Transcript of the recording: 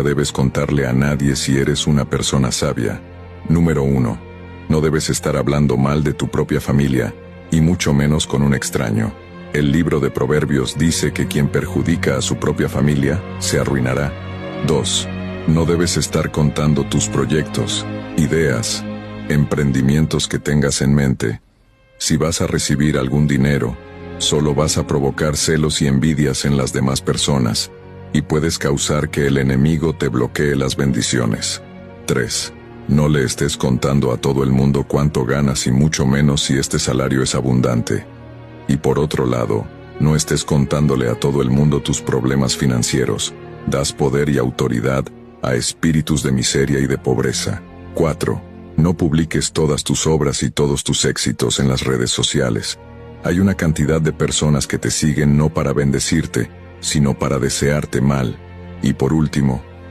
debes contarle a nadie si eres una persona sabia. Número 1. No debes estar hablando mal de tu propia familia, y mucho menos con un extraño. El libro de Proverbios dice que quien perjudica a su propia familia, se arruinará. 2. No debes estar contando tus proyectos, ideas, emprendimientos que tengas en mente. Si vas a recibir algún dinero, solo vas a provocar celos y envidias en las demás personas, y puedes causar que el enemigo te bloquee las bendiciones. 3. No le estés contando a todo el mundo cuánto ganas y mucho menos si este salario es abundante. Y por otro lado, no estés contándole a todo el mundo tus problemas financieros. Das poder y autoridad a espíritus de miseria y de pobreza. 4. No publiques todas tus obras y todos tus éxitos en las redes sociales. Hay una cantidad de personas que te siguen no para bendecirte, sino para desearte mal. Y por último,